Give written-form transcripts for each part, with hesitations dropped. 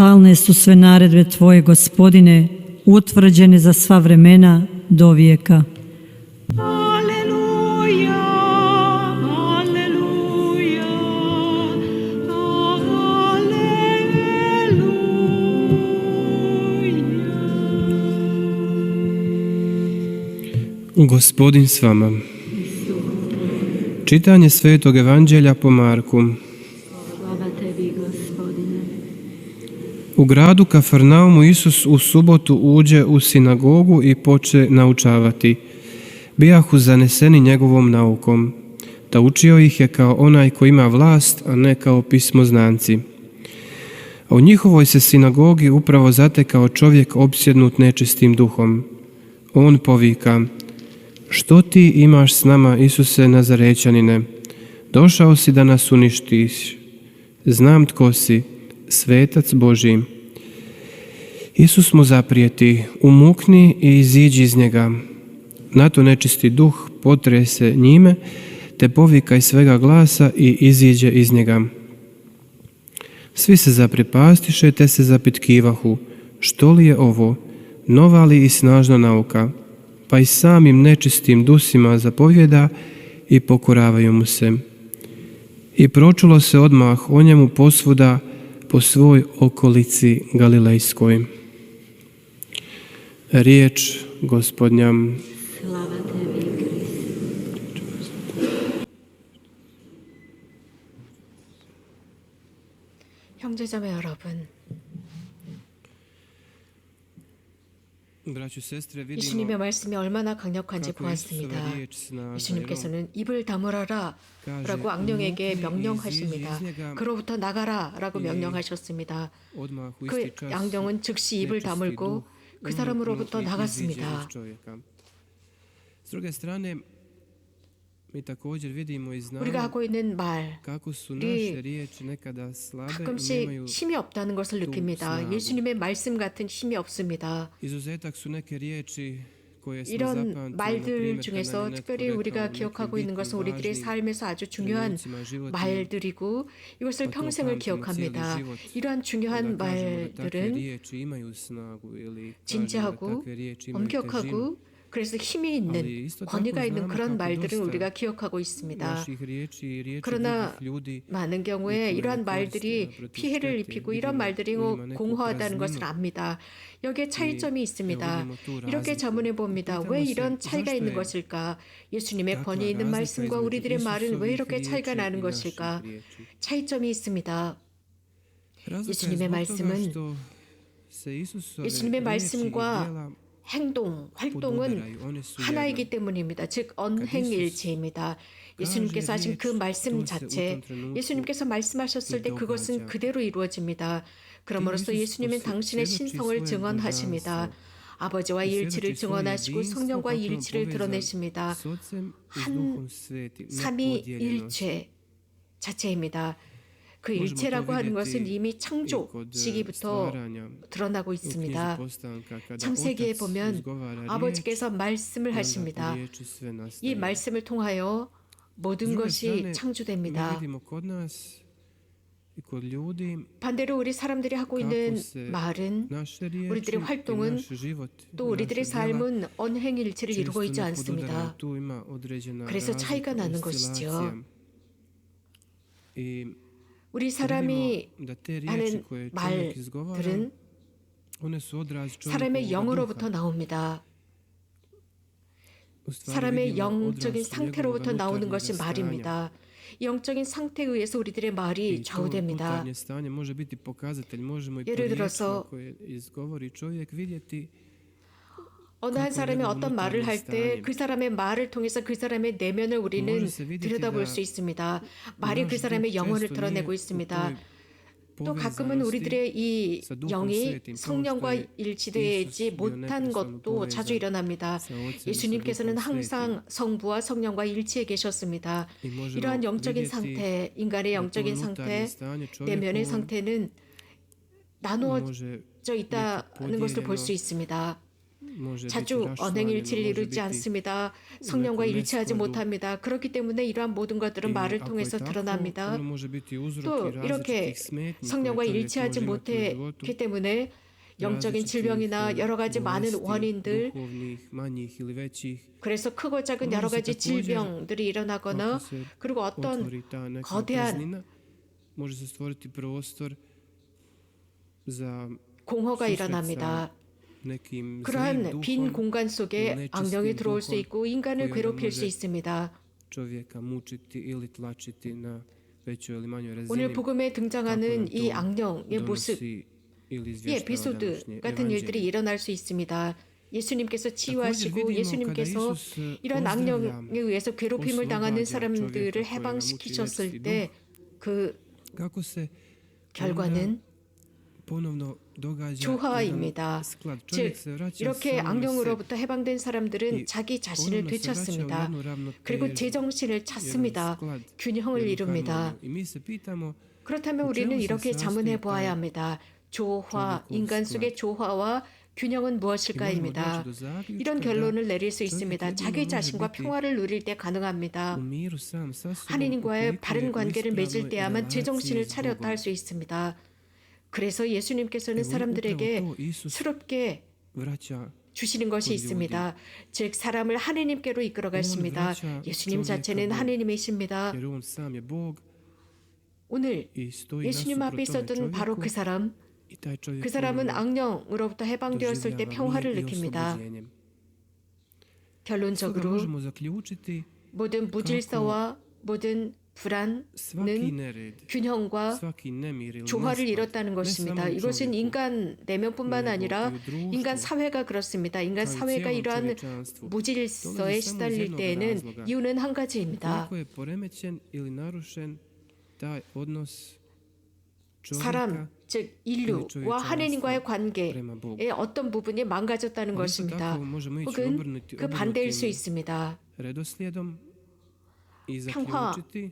Stalne su sve naredbe Tvoje, Gospodine, utvrđene za sva vremena do vijeka. Aleluja, aleluja, aleluja. Gospodin s vama. Čitanje Svetog Evanđelja po Marku. Slava Tebi, Gospodine. U gradu Kafarnaumu Isus u subotu uđe u sinagogu i poče naučavati. Bijahu zaneseni njegovom naukom. Da učio ih je kao onaj ko ima vlast, a ne kao pismoznanci. A u njihovoj se sinagogi upravo zatekao čovjek opsjednut nečistim duhom. On povika: Što ti imaš s nama, Isuse Nazarećanine? Došao si da nas uništiš. Znam tko si, svetac Božji. Isus mu zaprijeti: Umukni i iziđi iz njega. Na to nečisti duh potrese njime, te povika iz svega glasa i iziđe iz njega. Svi se zaprepastiše, te se zapitkivahu: Što li je ovo? Nova li i snažna nauka? Pa i samim nečistim dusima zapovjeda i pokoravaju mu se. I pročulo se odmah o njemu posvuda po svoj okolici Galilejskoj. Riječ Gospodnja. Slava Tebi, Kriste. 형제자매 여러분, Braćo, sestre, 예수님의 vidimo 말씀이 얼마나 강력한지 kako Isusova 보았습니다. riječ snažna. 예수님께서는 입을 다물어라 라고 악령에게 명령하십니다. 그로부터 나가라 라고 명령하셨습니다. Odmah u 그 isti čas 악령은 즉시 입을 nečisti 다물고 duh 그 사람으로부터 umuknu i iziđe 나갔습니다. iz čovjeka. S druge strane, mi također vidimo i znamo 우리가 하고 있는 말, kako su naše riječi nekada slabe i nemaju 가끔씩 힘이 없다는 것을 느낍니다. 예수님의 말씀 같은 힘이 없습니다. izuzetak su neke riječi koje smo 이런 zapamtili, 말들 naprimjer, 중에서 kada je netko 특별히 rekao 우리가 neke 기억하고 있는 것은 bitni, 우리들의 važni 삶에서 아주 중요한 trenucima životnim, 말들이고 이것을 pa to 평생을 pamtimo cijeli 기억합니다. život. 이러한 Da 중요한 kažemo da takve 말들은 riječi imaju snagu ili kažemo da 진지하고 takve riječi imaju težinu. 엄격하고 그래서 힘이 있는 권위가 있는 그런 말들은 우리가 기억하고 있습니다. Naših riječi i riječi 그러나 drugih ljudi 많은 경우에 이러한 말들이 피해를 입히고 이런 말들이 공허하다는 것을 압니다. 여기에 차이점이 있습니다. 이렇게 자문해 봅니다. 왜 이런 차이가 있는 것일까? 예수님의 권위 있는 말씀과 우리들의 말은 왜 이렇게 차이가 나는 것일까? 차이점이 있습니다. 예수님의 말씀은 예수님의 말씀과 행동, 활동은 하나이기 때문입니다. 즉 언행일체입니다. 예수님께서 하신 그 말씀 자체, 예수님께서 말씀하셨을 때 그것은 그대로 이루어집니다. 그럼으로써 예수님은 당신의 신성을 증언하십니다. 아버지와 일치를 증언하시고 성령과 일치를 드러내십니다. 한 삼위일체 자체입니다. 그 일체라고 하는 것은 이미 창조 시기부터 드러나고 있습니다. 창세기에 보면 아버지께서 말씀을 하십니다. 이 말씀을 통하여 모든 것이 창조됩니다. 반대로 우리 사람들이 하고 있는 말은, 우리들의 활동은, 또 우리들의 삶은 언행일체를 이루고 있지 않습니다. 그래서 차이가 나는 것이죠. 우리 사람이 하는 말들은 사람의 영으로부터 나옵니다. 사람의 영적인 상태로부터 나오는 것이 말입니다. 이 영적인 상태에 의해서 우리들의 말이 좌우됩니다. 예를 들어서 어느 한 사람이 어떤 말을 할 때 그 사람의 말을 통해서 그 사람의 내면을 우리는 들여다볼 수 있습니다. 말이 그 사람의 영혼을 드러내고 있습니다. 또 가끔은 우리들의 이 영이 성령과 일치되지 못한 것도 자주 일어납니다. 예수님께서는 항상 성부와 성령과 일치해 계셨습니다. 이러한 영적인 상태, 인간의 영적인 상태, 내면의 상태는 나누어져 있다는 것을 볼 수 있습니다. može biti 자주 raščlanjeno, 언행일치를 može 이루지 biti 않습니다. 성령과 일치하지 neskladu. 못합니다. 그렇기 때문에 이러한 모든 것들은 I 말을 ako je 통해서 tako, 드러납니다. ono može biti uzrok 또 i 이렇게 različitih smetnji 성령과 koje čovjek 일치하지 može imati u životu. 못했기 때문에 영적인 질병이나 여러 가지 많은 bolesti, 원인들, duhovnih, manjih ili većih. 그래서 크고 작은 여러 가지 질병들이 일어나거나 Ako se 그리고 어떤 otvori ta neka 거대한 praznina, može se stvoriti prostor za 공허가 susret 일어납니다. sa nekim zlim 그러한 빈 duhom, 공간 속에 nečistim 악령이 들어올 수 duhom 있고 인간을 koji onda 괴롭힐 수 može 있습니다. čovjeka mučiti ili tlačiti na većoj ili manjoj razini. 오늘 복음에 등장하는 kako nam 이 to 악령의 모습, donosi ili 이 izvještava 에피소드 današnje 같은 일들이 evanđelje. 일어날 수 있습니다. 예수님께서 Također 치유하시고 vidimo 예수님께서 kada Isus 이런 악령에 의해서 괴롭힘을 당하는 oslobađa 사람들을 čovjeka koji 해방시키셨을 ga muči 때 그 Kako se 결과는 onda ponovno događa 조화입니다. jedan sklad. 즉 Čovjek se vraća 이렇게 samome 악령으로부터 해방된 사람들은 이 자기 자신을 ponovno se vraća u 되찾습니다. jednu ravnotežu, 그리고 제정신을 jedan 찾습니다. sklad, 균형을 jednu 이룹니다. harmoniju. I mi se pitamo 그렇다면 u 우리는 čemu se 이렇게 sastoji 자문해 taj 보아야 합니다. 조화, 조직과 인간 스쿼드. 속의 조화와 균형은 무엇일까입니다. 이런 결론을 내릴 수 있습니다. 자기 자신과 평화를 누릴 때 가능합니다. u miru sam sa sobom 하느님과의 ukoliko je 바른 u 관계를 맺을 ispravnoj 때야만 relaciji 제정신을 s 차렸다 Bogom. 할 수 있습니다. 그래서 예수님께서는 우리 사람들에게 우pravo to Isus 새롭게 vraća 주시는 것이 우리 있습니다. 즉 사람을 하느님께로 이끌어갔습니다. 그렇죠. 예수님 저기가 자체는 뭐- 하느님이십니다. jer on sam je Bog 오늘 i stoji 예수님 앞에 nasuprot tome 있었던 바로 čovjeku 그 사람, i taj čovjek 그 사람은 ponovno 악령으로부터 해방되었을 때 doživljava 평화를 mir i 느낍니다. oslobođenjem. Stoga 결론적으로 možemo zaključiti 모든 무질서와 모든 svaki 불안은 nered, 균형과 svaki nemir ili 조화를 nesklad, 이뤘다는 ne 것입니다. samo u 이것은 čovjeku, 인간 내면뿐만 그리고 아니라 이 društvo, 인간 사회가 그렇습니다. 인간 kao i 사회가 cijelom 이러한 čovječanstvu. 무질서에 Dolazi samo iz 시달릴 jednog 때에는 razloga. 이유는 한 가지입니다. Koliko je poremećen ili narušen taj odnos čovjeka 사람, 즉 인류와 하느님과의 관계의 어떤 부분이 망가졌다는 ali isto 것입니다. tako možemo ići 혹은 obrnuti- 그 반대일 수 obrnutim 있습니다. redoslijedom i 평화. zaključiti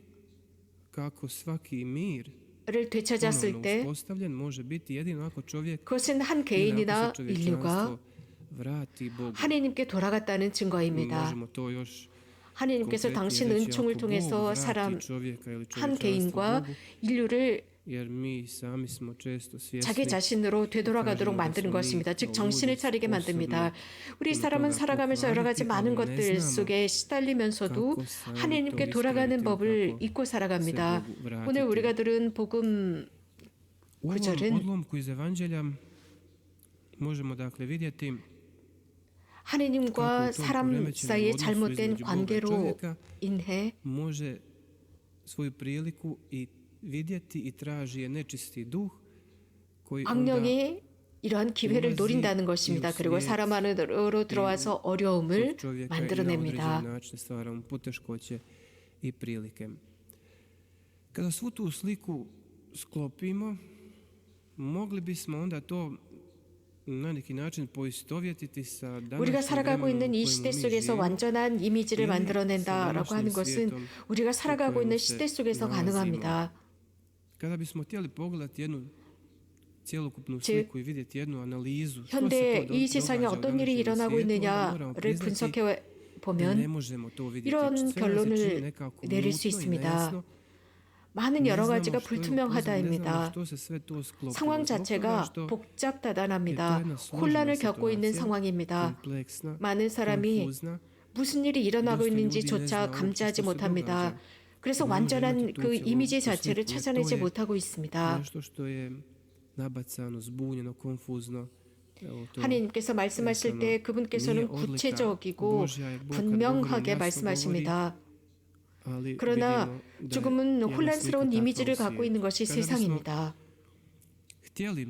kako svaki mir 를 되찾았을 ponovno 때 uspostavljen može biti jedino ako čovjek 그것은 한 ili ako 개인이나 se 인류가 čovječanstvo vrati Bogu. 하느님께 돌아갔다는 증거입니다. možemo to još 하느님께서 konkretnije 당신 reći, 은총을 ako Bog 통해서 vrati 사람 čovjeka ili 한 čovječanstvo 개인과 Bogu, 인류를 jer mi sami smo često svjesni 자기 자신으로 되돌아가도록 kažemo da 만드는 smo mi 것입니다. 즉 kao 정신을 ljudi 차리게 만듭니다. 우리 sposobni 사람은 toga 살아가면서 여러 가지 pokvariti, 많은 ali ne 것들 znamo 속에 시달리면서도 kako sami 하느님께 to 돌아가는 ispraviti, 법을 kako 잊고 se 살아갑니다. Bogu vratiti. 오늘 우리가 들은 복음 U ovom 구절은 odlomku iz Evanđelja možemo dakle vidjeti 하느님과 kako u tom 사람 poremećenom 사이의 odnosu 잘못된 između Boga i 관계로 čovjeka 인해 može svoju priliku i vidjeti i traži je nečisti duh koji onda 악령이 이러한 기회를 노린다는 것입니다. 그리고 사람 안으로 들어와서 어려움을 kod čovjeka i na 만들어냅니다. određen način stvara mu poteškoće i prilike. Kada svu tu sliku sklopimo, mogli bismo onda to na neki način poistovjetiti sa 우리가 današnjim 살아가고 vremenom 있는 u 이 kojemu 시대 mi 속에서 živimo. 완전한 이미지를 이 만들어낸다라고 하는 것은 svijetom 우리가 살아가고 u 있는 kojemu 시대 se 속에서 nalazimo. 가능합니다. Kada bismo htjeli pogledati jednu cjelokupnu 즉, sliku i vidjeti jednu analizu što 현대 se to 이 세상에 događa u 어떤 일이 današnjem 일어나고 svijetu, onda moramo 있느냐를 priznati 분석해 da ne 보면 možemo to vidjeti. 이런 Sve nam se 결론을 čini nekako 내릴 수 mutno i 있습니다. nejasno. 많은 Ne 여러 znamo 가지가 što je u pozadini, ne znamo 불투명하다입니다. što se sve to sklopilo. 상황 Zbog toga 자체가 što 복잡다단합니다. je to jedna složena 혼란을 겪고 있는 situacija, 상황입니다. kompleksna, 많은 사람이 konfuzna. 무슨 일이 일어나고 도저히 있는지조차 우리는 감지하지 어쩔 수 못합니다. 없이 그래서 그런 완전한 일을 그 또 이미지 또 자체를 또 찾아내지 또 못하고 있습니다. nešto što je nabacano, zbunjeno, konfuzno. Evo to 하느님께서 말씀하실 때 nije 그분께서는 odlika 구체적이고 Božja, jer Bog kad 분명하게 govori, jasno 말씀하십니다. ali 그러나 vidimo da je 조금은 jedna 혼란스러운 slika 이미지를 takva u 갖고 있는 것이 svijetu. Kada bismo 세상입니다. htjeli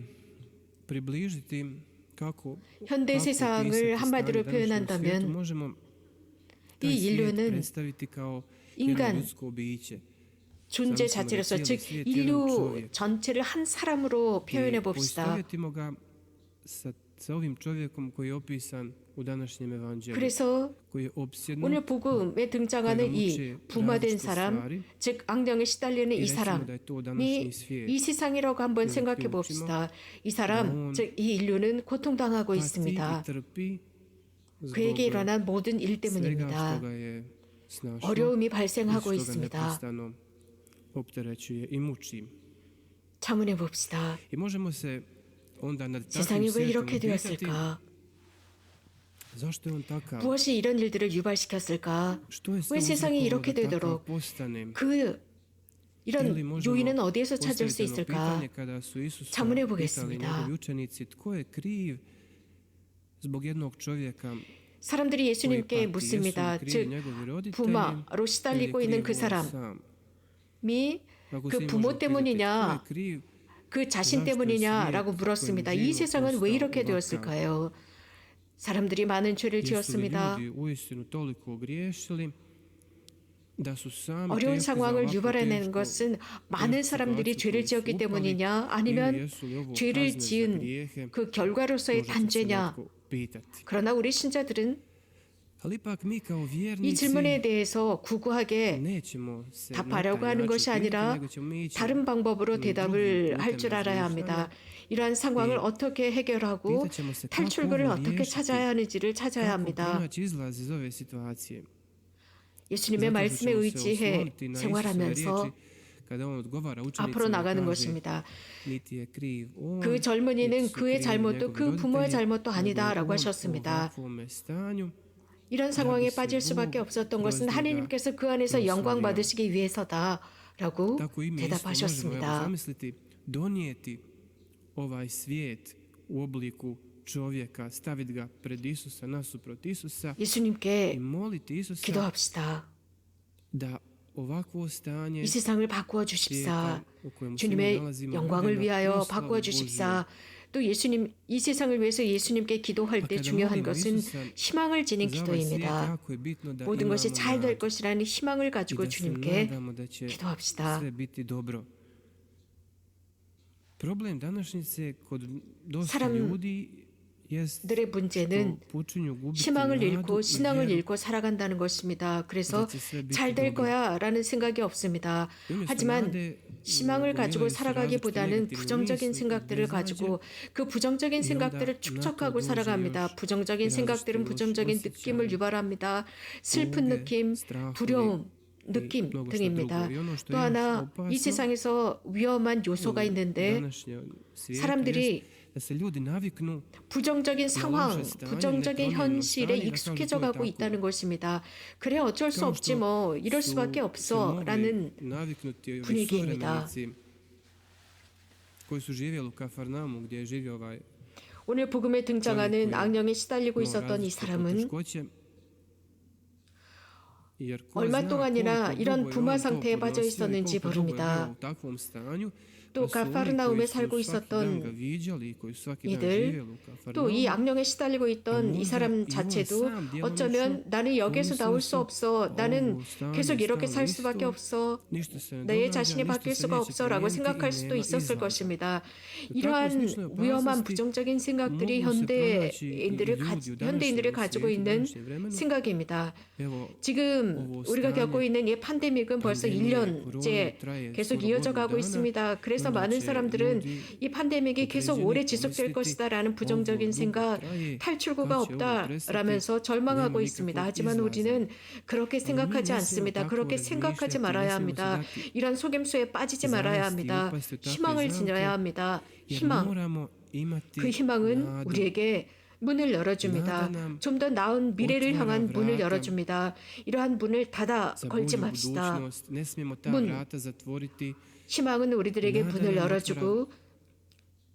približiti kako 현대 kako 세상을 opisati 한마디로 stanje današnjem svijetu, 표현한다면 možemo 이 taj svijet 인류는 predstaviti kao 인간, jedno ljudsko biće. 존재 자체로서 즉 인류 전체를 한 사람으로 표현해 봅시다. poistovjetimo ga sa ovim čovjekom koji je opisan u današnjem evanđelju, 그래서 koji je opsjednut 오늘 복음에 등장하는 이 부마된 사람, 즉 악령에 시달리는 이 사람이 이 세상이라고 한번 생각해 봅시다. 이 사람, 즉 이 인류는 고통당하고 pati i 있습니다. trpi zbog 그에게 일어난 모든 일 svega što 때문입니다. ga je snašlo 어려움이 i 발생하고 što ga 있습니다. neprestano opterećuje i muči. 자문해 봅시다. I možemo se onda nad takvim 세상이 왜 svijetom 이렇게 upitati 되었을까? zašto je on takav? 무엇이 이런 일들을 유발시켰을까? Što je sve 왜 세상이 uzrokovalo 이렇게 da takav 되도록 postane? 그 이런 Ili možemo 요인은 어디에서 찾을 수 postaviti jedno 있을까? pitanje kada su Isusa 자문해 pitali 보겠습니다. njegovi učenici tko je kriv zbog jednog čovjeka 사람들이 koji 예수님께 pati, jesu 묻습니다. li krivi 즉 njegovi roditelji 부마로 ili 시달리고 je 있는 kriv 그 on 사람이 sam? Ako 그 se im 부모 može upitati, tko je 때문이냐, kriv, 그 자신 zašto je 때문이냐라고 svijet 물었습니다. u kojem 이 živimo 세상은 왜 postao 이렇게 ovakav? 되었을까요? 사람들이 많은 죄를 Jesu li 지었습니다. ljudi uistinu toliko griješili da su sami 어려운 teško za 상황을 ovako 유발해낸 teško 것은 많은 사람들이 죄를 지었기 때문이냐 아니면 죄를 지은 그 결과로서의 단죄냐. 그러나 우리 신자들은 Ali ipak mi kao 이 vjernici 질문에 대해서 구구하게 nećemo se na 답하려고 taj 하는 način 것이 pitati, 아니라 nego ćemo ići 다른 방법으로 drugim 대답을 putem 할 줄 알아야 합니다. 이러한 상황을 어떻게 해결하고 탈출구를 어떻게 찾아야 하는지를 찾아야 kako 합니다. pronaći izlaz iz ove situacije. 예수님의 Zato što 말씀에 ćemo se 의지해 osloniti na Isusove 생활하면서 riječi kada on odgovara učenicima 앞으로 나가는 kaže, 것입니다. niti je kriv on, 그 젊은이는 niti su 그의 krivi 잘못도 njegovi 그 부모의 roditelji, 잘못도 nego je 아니다라고 on u 하셨습니다. ovakvome stanju 이런 상황에 빠질 수밖에 없었던 것은 하나님께서 그 안에서 영광 받으시기 위해서다라고 tako i mi isto možemo evo, 대답하셨습니다. zamisliti donijeti ovaj svijet u obliku čovjeka, staviti ga pred Isusa, nasuprot Isusa i 예수님께 moliti Isusa 기도합시다. da ovakvo stanje 이 세상을 바꾸어 주십사. u kojem se mi 주님의 nalazimo 영광을 bude na 위하여 proslavu 바꾸어 Božju. 주십사. 또 예수님 이 세상을 위해서 예수님께 기도할 때 중요한 것은 희망을 지닌 Za ovaj svijet 기도입니다. jako je bitno da 모든 것이 imamo 잘 될 nadu 것이라는 희망을 i 가지고 da se 주님께 nadamo da će 기도합시다. sve biti dobro. Problem današnjice kod dosta 사람 ljudi jest 들의 문제는 što počinju gubiti 희망을 nadu 잃고 i 신앙을 vjeru. 잃고 살아간다는 것입니다. 그래서 잘 될 거야라는 생각이 없습니다. 하지만 희망을 가지고 살아가기보다는 부정적인 생각들을 가지고 그 부정적인 생각들을 축적하고 살아갑니다. 부정적인 생각들은 부정적인 느낌을 유발합니다. 슬픈 느낌, 두려움, 느낌 등입니다. 또 하나 이 세상에서 위험한 요소가 있는데 사람들이 da se ljudi naviknu 부정적인 상황, 부정적인 현실에 익숙해져 가고 있다는 것입니다. 그래 어쩔 수 없지 뭐 이럴 수밖에 없어 라는 naviknuti ovi 분위기입니다. suvremenici koji su živjeli u Kafarnaumu gdje je živio ovaj 오늘 복음에 등장하는 저기 악령에 시달리고 no, 있었던 이 različite 사람은 poteškoće. Jer ko 얼마 zna 동안이나 koliko 이런 dugo je 부마 on to 상태에 빠져 podnosio i 있었는지 koliko dugo je 모릅니다. bio u takvom stanju, 또 da su oni 가파르나움에 koji su 살고 svaki dan 있었던 ga viđali i koji su svaki dan 이들, živjeli u 또 이 Kafarnaumu, 악령에 시달리고 있던 이 사람 자체도 어쩌면 나는 여기에서 나올 수 없어. 나는 계속 이렇게 살 수밖에 없어. ništa se ne 내 događa, 자신이 ništa 바뀔 se 수가 neće 없어라고 promijeniti i 생각할 수도 nema 있었을 izlaza. 것입니다. 그 이러한 takve 위험한 opasnosti 부정적인 생각들이 mogu se pronaći i 현대인들이 ljudi u 현대인들이 današnjem 가지고 svijetu, 있는 današnjem vremenu. 생각입니다. Evo, 지금 ovo 우리가 stanje 겪고 있는 이 팬데믹은 벌써 pandemije 1년째 traje 계속 skoro 이어져 godinu 가고 dana, 있습니다. 그래서 onda 많은 će 사람들은 ljudi 이 팬데믹이 계속 오래 지속될 pomisliti, 것이다라는 부정적인 ovo 생각, dugo traje, 탈출구가 kad će ovo prestati, 없다라면서 절망하고 nema 있습니다. nikakvog 하지만 izlaza. 우리는 그렇게 Ali mi 생각하지 ne smijemo 않습니다. tako 그렇게 생각하지 razmišljati, 말아야 ne smijemo se 합니다. dati 이런 속임수에 빠지지 말아야 zavesti i 합니다. upasti u takve 희망을 zamke, 지녀야 합니다. jer 희망. moramo imati 그 희망은 nadu. 우리에게 문을 열어줍니다. 좀 더 나은 미래를 향한 문을 열어줍니다. 이러한 문을 닫아 Za 걸지 bolju 맙시다. budućnost ne smijemo ta 문. vrata zatvoriti. 희망은 우리들에게 나다는 문을 열어주고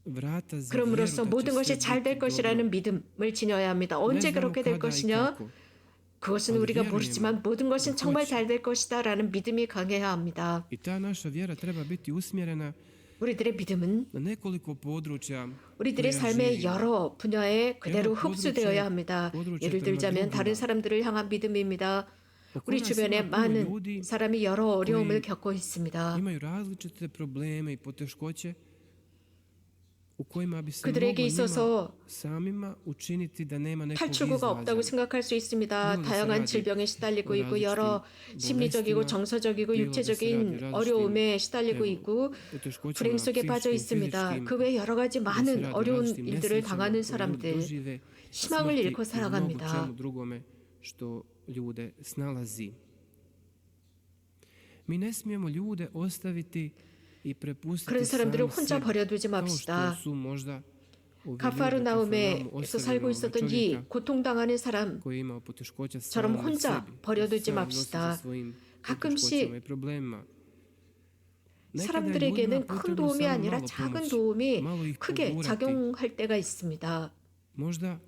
Vrata za 그럼으로써 vjeru da 모든 će 것이 sve 잘 될 biti 것이라는 dobro. 믿음을 지녀야 합니다. Ne 언제 znamo 그렇게 될 kada i 것이냐? kako. 그것은 Ali 우리가 vjerujemo 모르지만 모든 것은 da 정말 hoće. 잘 될 것이다라는 믿음이 강해야 합니다. I ta naša vjera treba biti usmjerena 우리들의 믿음은 na nekoliko područja 우리들의 koja 삶의 živimo. 여러 분야에 그대로 여러 흡수되어야 포드루체, 합니다. 포드루체 예를 들자면 때문에 다른 누구나. 사람들을 향한 믿음입니다. 우리 Oko nas 주변에 ima puno 많은 ljudi 사람이 여러 어려움을 koji 겪고 있습니다. imaju različite probleme i poteškoće u kojima bi se 그들에게 moglo njima 있어서 samima učiniti da nema nekog 탈출구가 없다고 izlaza. 생각할 수 있습니다. 다양한 질병에 시달리고 있고 여러 심리적이고 정서적이고 육체적인 어려움에 시달리고 있고 불행 속에 빠져 있습니다. 그 외 여러 가지 많은 어려운 일들을 당하는 사람들, 희망을 잃고 살아갑니다. čemu drugome što ljude snalazi. Mi ne smijemo ljude ostaviti i prepustiti 그런 사람들을 sami 혼자 sebi, 버려두지 kao 맙시다. što su možda ovi ljudi u 가파르나움에서 Kafarnaumu 살고 ostavili 있었던 이 čovjeka 고통당하는 사람, koji je imao poteškoća 저럼 sam 혼자 sebi, 버려두지 sam 맙시다. nosi sa svojim 가끔씩 poteškoćama i problemima. Nekada je ljudima 사람들에게는 큰 potrebno 도움이 samo 아니라 malo 작은 pomoći, 도움이 malo ih 크게 pogurati. 작용할 때가 있습니다. Možda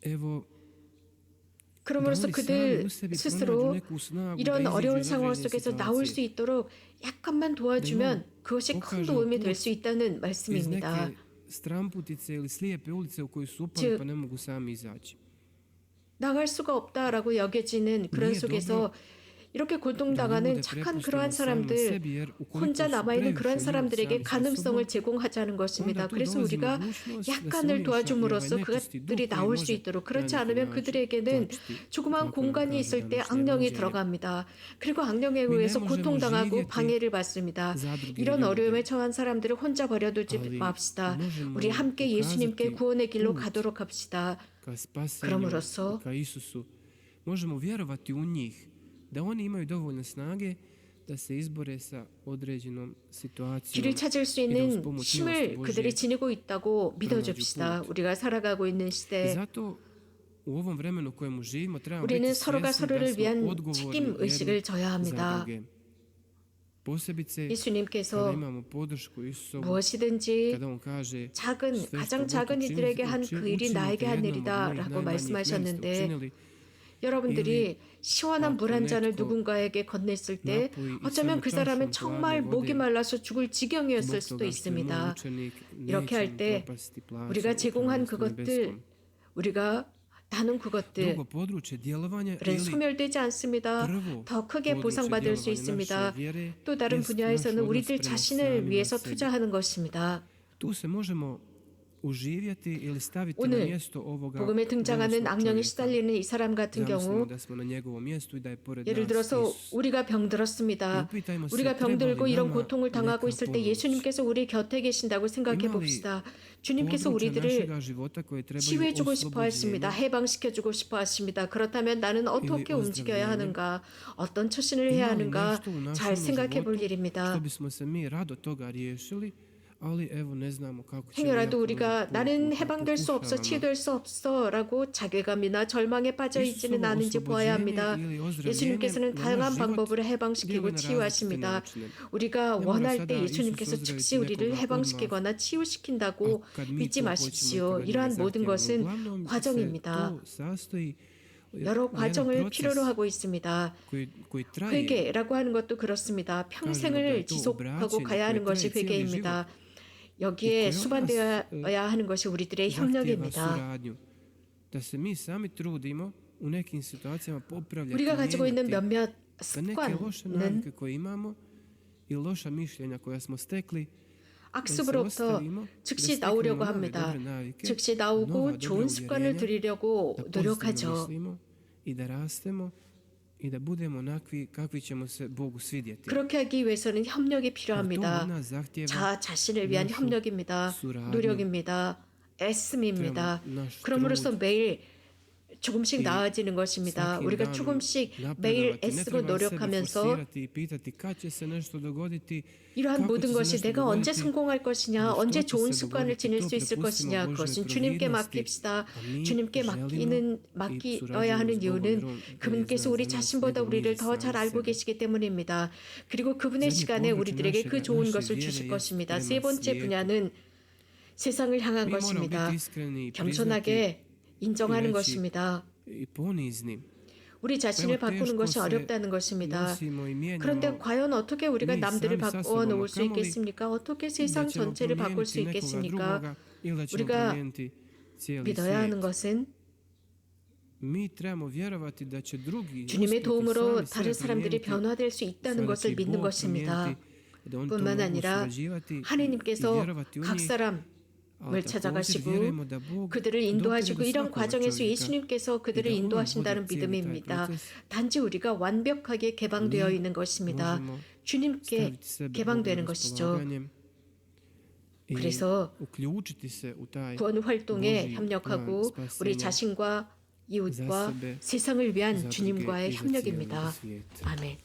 evo 그럼으로써 그들 스스로 이런 어려운 상황 속에서 나올 수 있도록 있도록 약간만 도와주면 그것이 큰 도움이 될 수 있다는 iz 말씀입니다. neke stramputice ili slijepe ulice u koju su upali 즉, pa ne mogu sami izaći. 나갈 수가 없다라고 여겨지는 그런 속에서 이렇게 고통당하는 착한 그러한 사람들, 혼자 남아있는 그런 사람들에게 가능성을 제공하자는 것입니다. 그래서 우리가 약간을 도와줌으로써 그들이 나올 수 있도록, 그렇지 않으면 그들에게는 조그마한 공간이 있을 때 악령이 들어갑니다. 그리고 악령에 의해서 고통당하고 방해를 받습니다. 이런 어려움에 처한 사람들을 혼자 버려두지 맙시다. 우리 함께 예수님께 구원의 길로 가도록 합시다. Ka spasenju, 그럼으로써 ka Isusu, možemo vjerovati u njih, da oni imaju dovoljno snage da se izbore sa određenom situacijom 길을 찾을 수 i da uz 있는 pomoć 힘을 milosti 그들이 Božje. 지니고 있다고 믿어줍시다. 우리가 살아가고 있는 I 시대 zato u ovom vremenu u kojemu živimo trebamo 우리는 biti 서로가 svjesni da 서로를 smo 위한 odgovorni 책임 의식을 jedni 져야 za 합니다. druge. Posebice kada 예수님께서 imamo podršku Isusovu, 무엇이든지 kada on kaže 작은 sve što 가장 god 작은 이들에게 한 그 일이 나에게 한 일이다라고 말씀하셨는데 여러분들이 시원한 물 한 잔을 누군가에게 건넸을 때 어쩌면 그 사람은 정말 목이 말라서 죽을 지경이었을 수도 있습니다. 이렇게 할 때 우리가 제공한 그것들, 우리가 나눈 그것들은 drugo područje djelovanja ili 소멸되지 않습니다. 더 크게 보상받을 수 있습니다. 또 다른 분야에서는 우리들 자신을 위해서 투자하는 것입니다. tu se možemo uživjeti ili staviti na 오늘 mjesto ovoga 복음에 등장하는 bolesnog 악령에 čovjeka. 시달리는 이 사람 같은 Zamislimo 경우 da smo na njegovom mjestu i da je pored 예를 nas 들어서 Isus. 우리가 병들었습니다. 우리가 병들고 이런 고통을 당하고 있을 때 예수님께서 우리 곁에 계신다고 생각해 봅시다. 주님께서 područja 우리들을 našega života koje trebaju 치유해주고 싶어 하십니다. oslobođenje. 해방시켜주고 싶어 하십니다. 그렇다면 나는 어떻게 움직여야 하는가, 어떤 처신을 해야 Ima li 하는가 nešto u našem 잘 생각해 볼 životu 일입니다. što bismo se mi rado toga riješili, ali evo ne znamo kako ćemo. 행여라도 iako 우리가 나는 해방될 수 없어, pokušavamo. 치유될 수 없어 라고 자괴감이나 절망에 빠져 있지는 않은지 보아야 합니다. 예수님께서는 다양한 방법으로 해방시키고 치유하십니다. 우리가 원할 때 예수님께서 즉시 우리를 해방시키거나 치유시킨다고 믿지 마십시오. 이러한 모든 것은 과정입니다. 여러 과정을 필요로 하고 있습니다. 회개라고 하는 것도 그렇습니다. 평생을 지속하고 가야 하는 것이 회개입니다. 여기에 수반되어야 하는 것이 우리들의 협력입니다. 우리가 가지고 있는 몇몇 습관은 악습으로부터 즉시 나오려고 합니다. 즉시 나오고 좋은 습관을 들이려고 노력하죠. i da budemo onakvi kakvi ćemo se Bogu svidjeti. 그렇게 하기 위해서는 협력이 필요합니다. 자 자신을 위한 협력입니다. 노력입니다. 애씀입니다. 그럼으로써 매일 조금씩 나아지는 것입니다. 우리가 조금씩 매일 애쓰고 노력하면서 이러한 모든 것이 내가 언제 성공할 것이냐, 언제 좋은 습관을 지닐 수 있을 것이냐, 그것은 주님께 맡깁시다. 주님께 맡기어야 하는 이유는 그분께서 우리 자신보다 우리를 더 잘 알고 계시기 때문입니다. 그리고 그분의 시간에 우리들에게 그 좋은 것을 주실 것입니다. 세 번째 분야는 세상을 향한 것입니다. 겸손하게 인정하는 것입니다. 우리 자신을 바꾸는 것이 어렵다는 것입니다. 그런데 과연 어떻게 우리가 남들을 바꾸어 놓을 수 있겠습니까? 어떻게 세상 전체를 바꿀 수 있겠습니까? 우리가 믿어야 하는 것은 주님의 도움으로 다른 사람들이 변화될 수 있다는 것을 믿는 것입니다. 뿐만 아니라 하느님께서 각 사람을 찾아가시고 그들을 인도하시고 이런 과정에서 예수님께서 그들을 인도하신다는 믿음입니다. 단지 우리가 완벽하게 개방되어 있는 것입니다. 주님께 개방되는 것이죠. 그래서 구원 활동에 협력하고 우리 자신과 이웃과 세상을 위한 주님과의 협력입니다. 아멘.